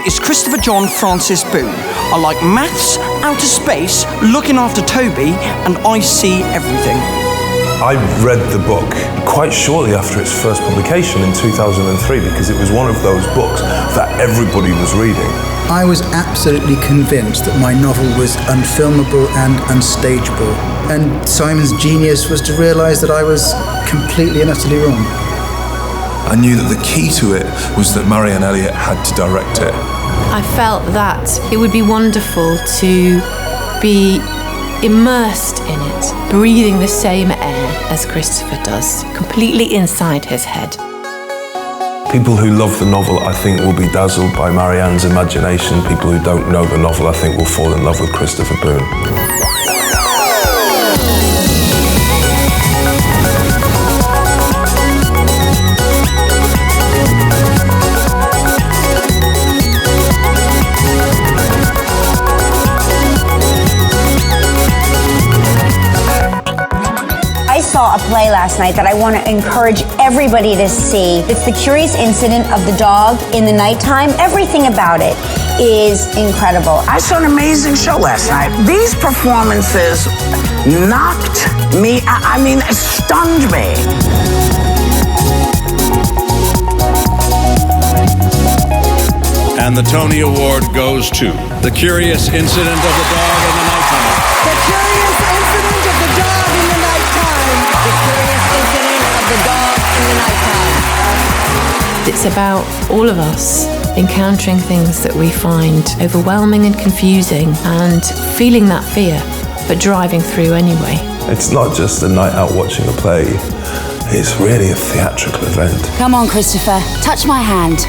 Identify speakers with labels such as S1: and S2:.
S1: is Christopher John Francis Boone. I like maths, outer space, looking after Toby, and I see everything.
S2: I read the book quite shortly after its first publication in 2003 because it was one of those books that everybody was reading.
S3: I was absolutely convinced that my novel was unfilmable and unstageable. And Simon's genius was to realise that I was completely and utterly wrong.
S4: I knew that the key to it was that Marianne Elliott had to direct it.
S5: I felt that it would be wonderful to be immersed in it, breathing the same air as Christopher does, completely inside his head.
S2: People who love the novel, I think, will be dazzled by Marianne's imagination. People who don't know the novel, I think, will fall in love with Christopher Boone.
S6: I saw a play last night that I want to encourage everybody to see. It's The Curious Incident of the Dog in the Nighttime. Everything about it is incredible.
S7: I saw an amazing show last night. These performances knocked me, stunned me.
S8: And the Tony Award goes to The Curious Incident of the Dog in the Nighttime.
S9: The Curious Incident of the Dog in the Nighttime.
S6: The Curious Incident of the Dog in the Nighttime.
S5: It's about all of us encountering things that we find overwhelming and confusing and feeling that fear, but driving through anyway.
S2: It's not just a night out watching a play, it's really a theatrical event.
S9: Come on, Christopher, touch my hand.